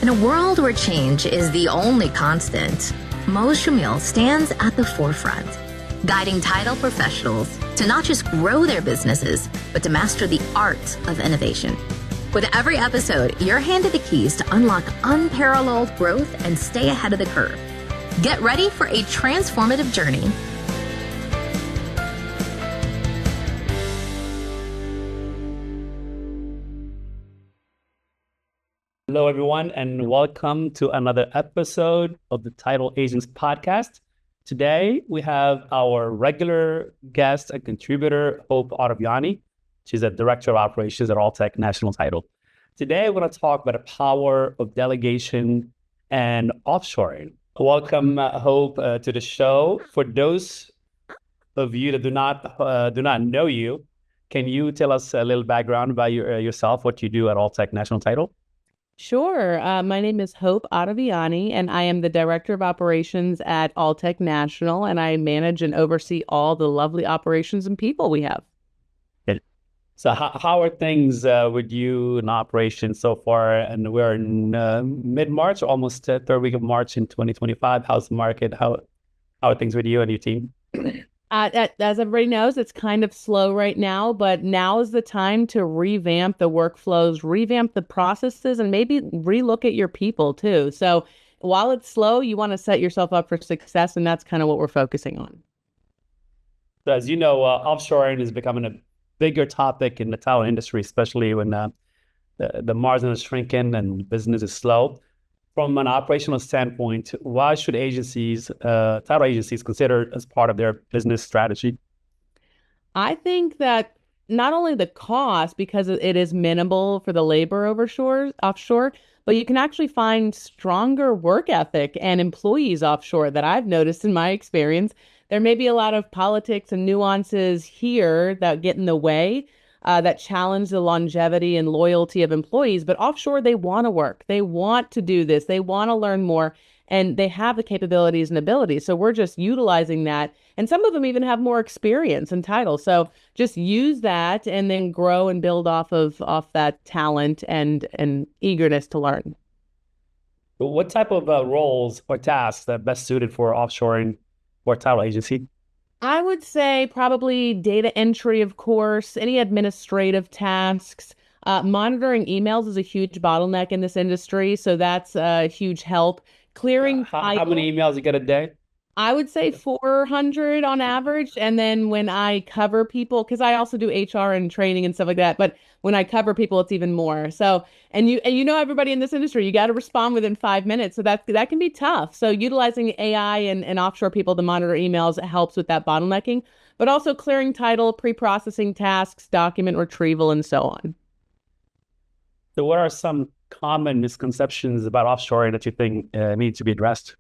In a world where change is the only constant, Mo Shamil stands at the forefront, guiding title professionals to not just grow their businesses, but to master the art of innovation. With every episode, you're handed the keys to unlock unparalleled growth and stay ahead of the curve. Get ready for a transformative journey. Hello, everyone, and welcome to another episode of the Title Agents Podcast. Today, we have our regular guest and contributor, Hope Ottoviani. She's a director of operations at Alltech National Title. Today, we're going to talk about the power of delegation and offshoring. Welcome, Hope, to the show. For those of you that do not know you, can you tell us a little background about yourself, what you do at Alltech National Title? Sure. My name is Hope Ottoviani, and I am the Director of Operations at Alltech National, and I manage and oversee all the lovely operations and people we have. Good. So how are things with you in operations so far? And we're in mid-March, almost third week of March in 2025. How's the market? How are things with you and your team? As everybody knows, it's kind of slow right now, but now is the time to revamp the workflows, revamp the processes, and maybe relook at your people too. So while it's slow, you want to set yourself up for success, and that's kind of what we're focusing on. So as you know, offshoring is becoming a bigger topic in the title industry, especially when the margin is shrinking and business is slow. From an operational standpoint, why should title agencies consider as part of their business strategy? I think that not only the cost, because it is minimal for the labor offshore, but you can actually find stronger work ethic and employees offshore that I've noticed in my experience. There may be a lot of politics and nuances here that get in the way, that challenge the longevity and loyalty of employees. But offshore, they want to work. They want to do this. They want to learn more. And they have the capabilities and abilities. So we're just utilizing that. And some of them even have more experience and title. So just use that and then grow and build off that talent and eagerness to learn. What type of roles or tasks that are best suited for offshoring or title agency? I would say probably data entry, of course, any administrative tasks. Monitoring emails is a huge bottleneck in this industry, so that's a huge help. Clearing How many emails you get a day? I would say 400 on average. And then when I cover people, because I also do HR and training and stuff like that, but when I cover people, it's even more. So, and you know everybody in this industry, you got to respond within 5 minutes. So that can be tough. So utilizing AI and offshore people to monitor emails helps with that bottlenecking, but also clearing title, pre-processing tasks, document retrieval, and so on. So what are some common misconceptions about offshoring that you think need to be addressed?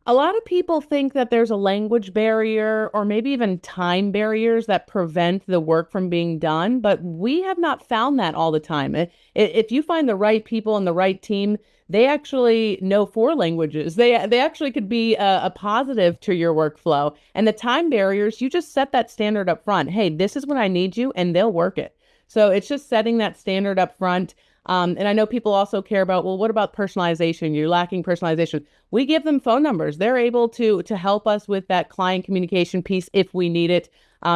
A lot of people think that there's a language barrier or maybe even time barriers that prevent the work from being done, but we have not found that all the time. If you find the right people and the right team, they actually know 4 languages. They actually could be a positive to your workflow. And the time barriers, you just set that standard up front. Hey, this is when I need you, and they'll work it. So it's just setting that standard up front. And I know people also care about, well, what about personalization? You're lacking personalization. We give them phone numbers. They're able to help us with that client communication piece if we need it,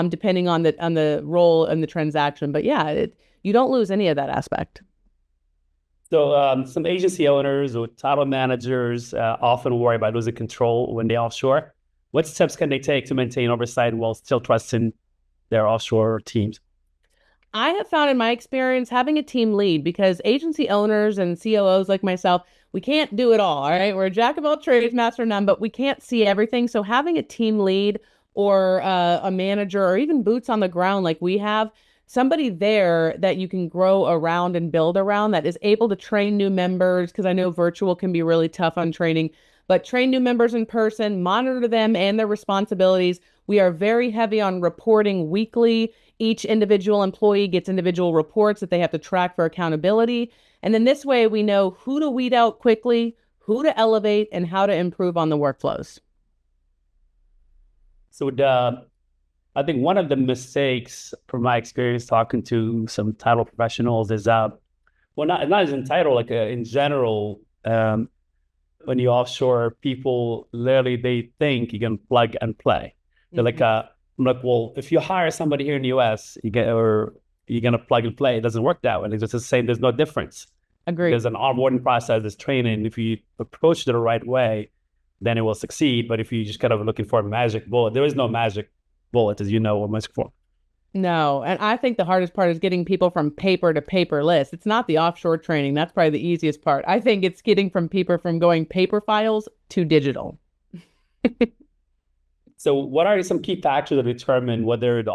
depending on the role and the transaction. But yeah, you don't lose any of that aspect. So some agency owners or title managers often worry about losing control when they offshore. What steps can they take to maintain oversight while still trusting their offshore teams? I have found in my experience having a team lead, because agency owners and COOs like myself, we can't do it all right? We're a jack of all trades, master of none, but we can't see everything. So having a team lead or a manager or even boots on the ground like we have, somebody there that you can grow around and build around that is able to train new members, because I know virtual can be really tough on training, but train new members in person, monitor them and their responsibilities. We are very heavy on reporting weekly. Each individual employee gets individual reports that they have to track for accountability. And then this way we know who to weed out quickly, who to elevate, and how to improve on the workflows. So I think one of the mistakes from my experience talking to some title professionals is well, not as in title, like in general, when you offshore, people literally they think you can plug and play. They're like, I'm like, well, if you hire somebody here in the US, or you're gonna plug and play. It doesn't work that way. It's just the same. There's no difference. Agreed. There's an onboarding process, there's training. If you approach it the right way, then it will succeed. But if you just kind of looking for a magic bullet, there is no magic bullet, as you know, what magic for. No, and I think the hardest part is getting people from paper to paperless. It's not the offshore training. That's probably the easiest part. I think it's getting from people from going paper files to digital. So what are some key factors that determine whether the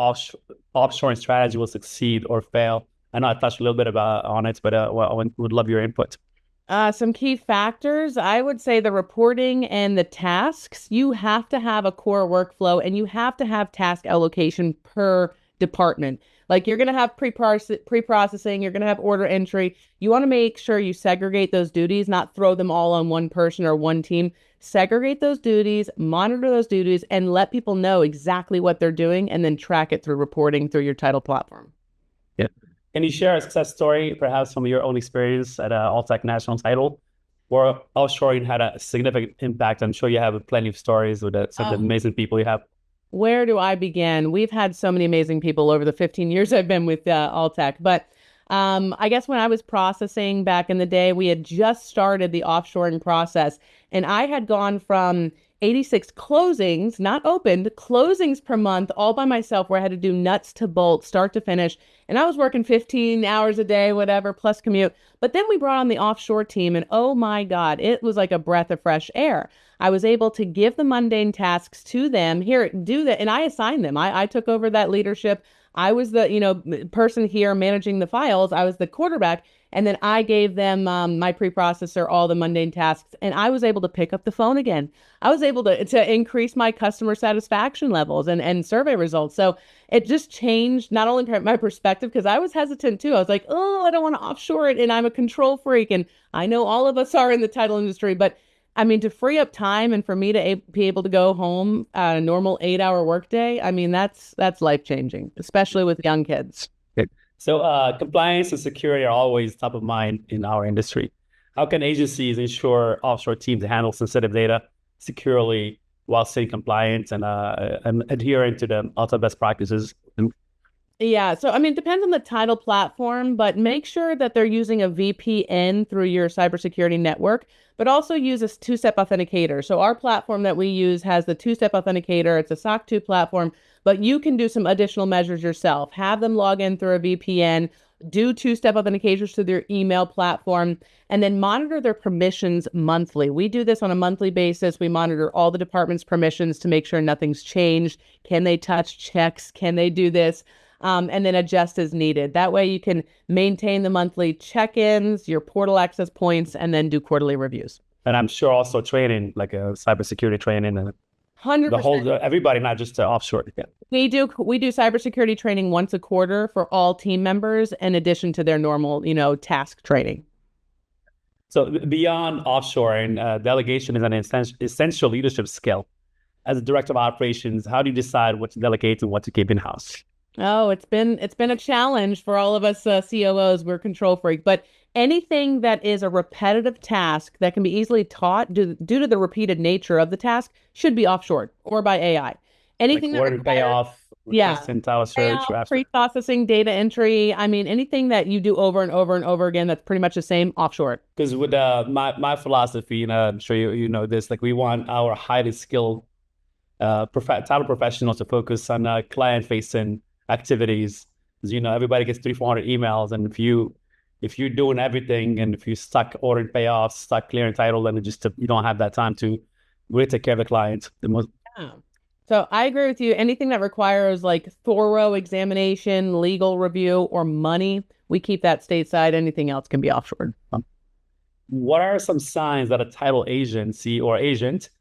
offshoring strategy will succeed or fail? I know I touched a little bit on it, but well, I would love your input. Some key factors, I would say the reporting and the tasks. You have to have a core workflow and you have to have task allocation per department. Like you're going to have pre-processing, you're going to have order entry. You want to make sure you segregate those duties, not throw them all on one person or one team. Segregate those duties, monitor those duties, and let people know exactly what they're doing and then track it through reporting through your title platform. Yeah. Can you share a success story, perhaps from your own experience at Alltech National Title, where offshoring had a significant impact? I'm sure you have plenty of stories with some of the amazing people you have. Where do I begin? We've had so many amazing people over the 15 years I've been with Alltech. But I guess when I was processing back in the day, we had just started the offshoring process. And I had gone from 86 closings, not opened, closings per month, all by myself, where I had to do nuts to bolts, start to finish. And I was working 15 hours a day, whatever, plus commute. But then we brought on the offshore team, and oh my God, it was like a breath of fresh air. I was able to give the mundane tasks to them. Here, do that. And I assigned them. I took over that leadership. I was the, person here managing the files. I was the quarterback. And then I gave them my preprocessor all the mundane tasks, and I was able to pick up the phone again. I was able to increase my customer satisfaction levels and survey results. So it just changed not only my perspective, because I was hesitant too. I was like, oh, I don't want to offshore it, and I'm a control freak, and I know all of us are in the title industry, but I mean, to free up time and for me to be able to go home a normal 8-hour workday, I mean, that's life changing, especially with young kids. So compliance and security are always top of mind in our industry. How can agencies ensure offshore teams handle sensitive data securely while staying compliant and adhering to the ultimate best practices? Yeah, so I mean, it depends on the title platform, but make sure that they're using a VPN through your cybersecurity network, but also use a two-step authenticator. So our platform that we use has the two-step authenticator. It's a SOC 2 platform, but you can do some additional measures yourself. Have them log in through a VPN, do two-step authentications to their email platform, and then monitor their permissions monthly. We do this on a monthly basis. We monitor all the department's permissions to make sure nothing's changed. Can they touch checks? Can they do this? And then adjust as needed. That way you can maintain the monthly check-ins, your portal access points, and then do quarterly reviews. And I'm sure also training, like a cybersecurity training, and 100%. The whole everybody, not just offshore. Yeah. We do cybersecurity training once a quarter for all team members, in addition to their normal, task training. So beyond offshoring, delegation is an essential leadership skill. As a director of operations, how do you decide what to delegate and what to keep in-house? Oh, it's been a challenge for all of us COOs. We're control freak, but anything that is a repetitive task that can be easily taught due to the repeated nature of the task should be offshored or by AI. Anything like order payoff, pre-processing, data entry. I mean, anything that you do over and over and over again that's pretty much the same, offshore. Because with my philosophy, I'm sure you know this, like we want our highly skilled title professionals to focus on client-facing activities. As you know, everybody gets 300-400 emails, and if you're doing everything, and if you're stuck ordering payoffs, stuck clearing title, then you don't have that time to really take care of the client. So I agree with you. Anything that requires like thorough examination, legal review, or money, we keep that stateside. Anything else can be offshored. What are some signs that a title agency or agent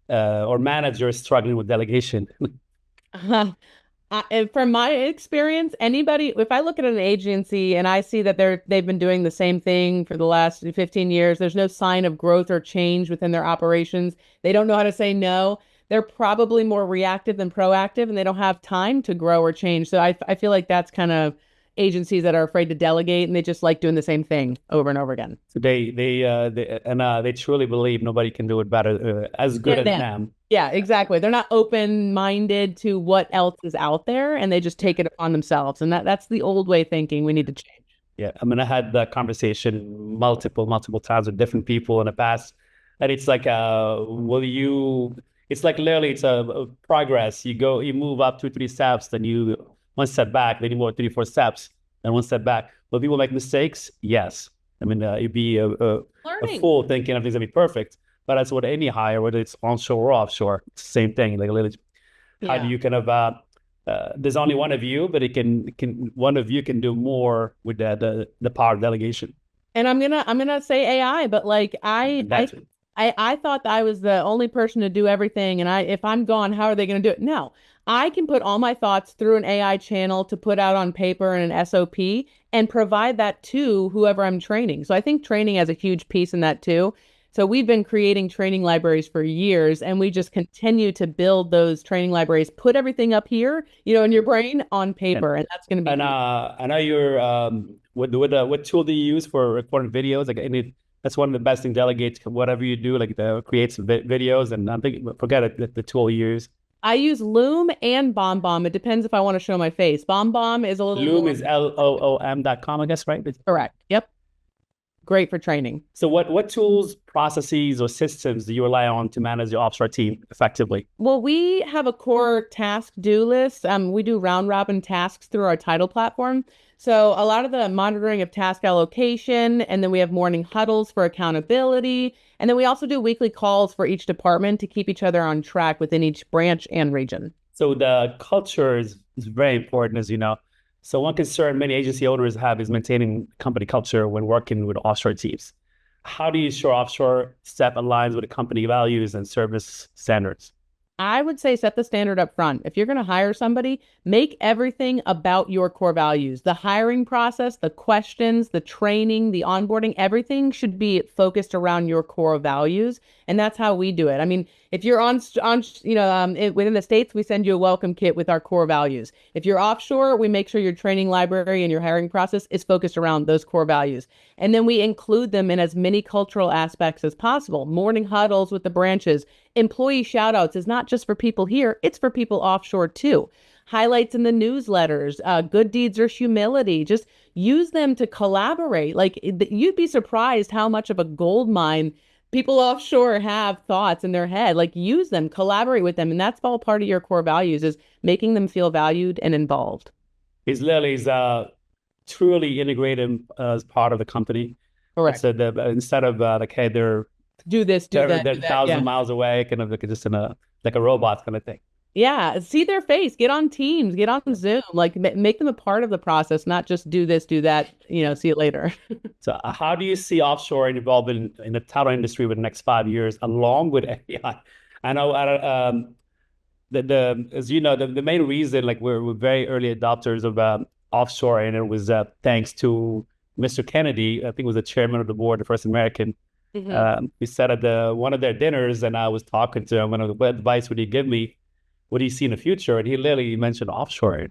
or manager is struggling with delegation? From my experience, if I look at an agency and I see that they've been doing the same thing for the last 15 years, there's no sign of growth or change within their operations. They don't know how to say no. They're probably more reactive than proactive, and they don't have time to grow or change. So I feel like that's kind of agencies that are afraid to delegate and they just like doing the same thing over and over again. So they truly believe nobody can do it better, as good as them. Yeah, exactly. They're not open-minded to what else is out there, and they just take it upon themselves. And that's the old way thinking we need to change. Yeah, I mean, I had that conversation multiple times with different people in the past, and it's like, it's like literally it's a progress. You move up 2, 3 steps, then you one step back, then you move 3, 4 steps, then one step back. Will people make mistakes? Yes. I mean, you'd be a fool thinking everything's gonna be perfect. But that's what any hire, whether it's onshore or offshore, it's the same thing. Like, literally, how do you kind of there's only one of you, but one of you can do more with the power of delegation. And I'm gonna say AI, but like I thought that I was the only person to do everything, and if I'm gone, how are they gonna do it? No, I can put all my thoughts through an AI channel to put out on paper and an SOP and provide that to whoever I'm training. So I think training has a huge piece in that too. So we've been creating training libraries for years, and we just continue to build those training libraries, put everything up here, in your brain on paper, and that's going to be. And I know you're what tool do you use for recording videos? Like, that's one of the best things. Delegate whatever you do, like creates videos, and I think forget it, the tool you use. I use Loom and BombBomb. It depends if I want to show my face. BombBomb is a little. Loom is LOOM.com, I guess, right? Correct. Yep. Great for training. So what tools, processes, or systems do you rely on to manage your offshore team effectively? Well, we have a core task do list. We do round robin tasks through our title platform. So a lot of the monitoring of task allocation, and then we have morning huddles for accountability. And then we also do weekly calls for each department to keep each other on track within each branch and region. So the culture is very important, as you know. So one concern many agency owners have is maintaining company culture when working with offshore teams. How do you ensure offshore step aligns with the company values and service standards? I would say set the standard up front. If you're going to hire somebody, make everything about your core values. The hiring process, the questions, the training, the onboarding, everything should be focused around your core values. And that's how we do it. I mean, if you're within the States, we send you a welcome kit with our core values. If you're offshore, we make sure your training library and your hiring process is focused around those core values. And then we include them in as many cultural aspects as possible. Morning huddles with the branches. Employee shout outs is not just for people here, it's for people offshore too. Highlights in the newsletters, good deeds or humility, just use them to collaborate. Like, you'd be surprised how much of a gold mine people offshore have thoughts in their head. Like, use them, collaborate with them. And that's all part of your core values, is making them feel valued and involved. Is Lily's truly integrated as part of the company. Correct. So instead of like, hey, they're do this, do that, they're thousands of miles away, kind of like just in a robot kind of thing. Yeah, see their face, get on Teams, get on Zoom, like make them a part of the process, not just do this, do that, see you later. So how do you see offshore evolve in the title industry over the next 5 years along with AI? I know as you know, the main reason, like we're very early adopters of offshore, and it was thanks to Mr. Kennedy. I think it was the chairman of the board, the first American. Mm-hmm. We sat at one of their dinners, and I was talking to him, and what advice would he give me? What do you see in the future? And he literally mentioned offshore.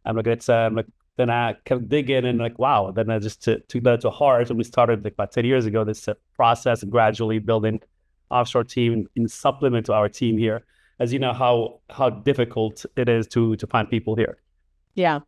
I'm like, then I kept digging, and like, wow. Then I just took that to heart, and we started like about 10 years ago this process of gradually building offshore team in supplement to our team here. As you know, how difficult it is to find people here. Yeah.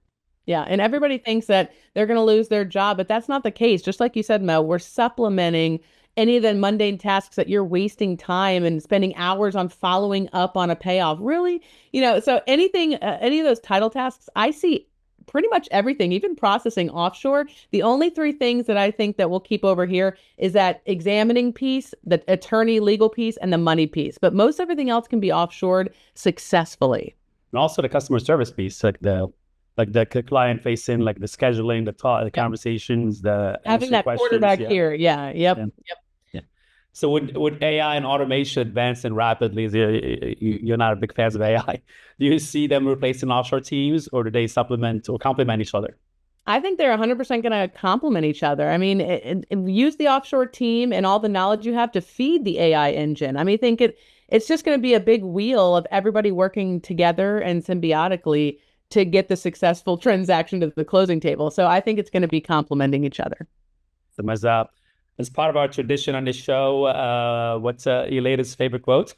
Yeah. And everybody thinks that they're going to lose their job, but that's not the case. Just like you said, Mel, we're supplementing any of the mundane tasks that you're wasting time and spending hours on following up on a payoff. Really, so any of those title tasks, I see pretty much everything, even processing offshore. The only 3 things that I think that we'll keep over here is that examining piece, the attorney legal piece, and the money piece. But most everything else can be offshored successfully. And also the customer service piece, like the client facing, like the scheduling, the conversations, the having that quarterback here. Yeah. Yep. Yep. So would AI and automation advancing rapidly, you're not a big fan of AI, do you see them replacing offshore teams, or do they supplement or complement each other? I think they're 100% going to complement each other. I mean, use the offshore team and all the knowledge you have to feed the AI engine. I mean, it's just going to be a big wheel of everybody working together and symbiotically to get the successful transaction to the closing table. So I think it's going to be complementing each other. As part of our tradition on this show, what's your latest favorite quote?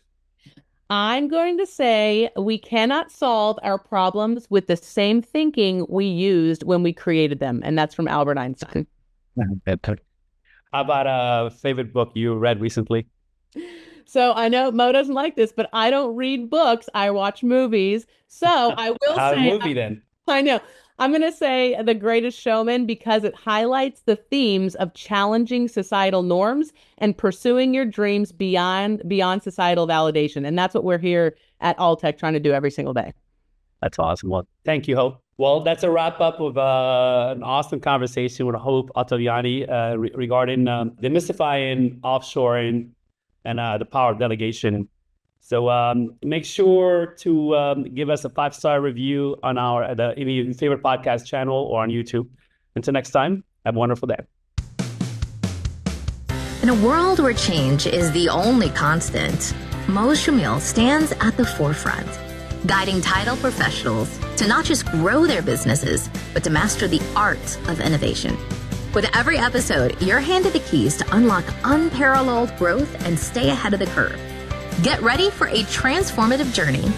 I'm going to say we cannot solve our problems with the same thinking we used when we created them. And that's from Albert Einstein. How about a favorite book you read recently? So I know Mo doesn't like this, but I don't read books. I watch movies. So I will How say, a movie then? I know. I'm going to say The Greatest Showman because it highlights the themes of challenging societal norms and pursuing your dreams beyond societal validation. And that's what we're here at Alltech trying to do every single day. That's awesome. Well, thank you, Hope. Well, that's a wrap up of an awesome conversation with Hope Ottoviani regarding demystifying offshoring and the power of delegation. So make sure to give us a 5-star review on any favorite podcast channel or on YouTube. Until next time, have a wonderful day. In a world where change is the only constant, Mohs Shamil stands at the forefront, guiding title professionals to not just grow their businesses, but to master the art of innovation. With every episode, you're handed the keys to unlock unparalleled growth and stay ahead of the curve. Get ready for a transformative journey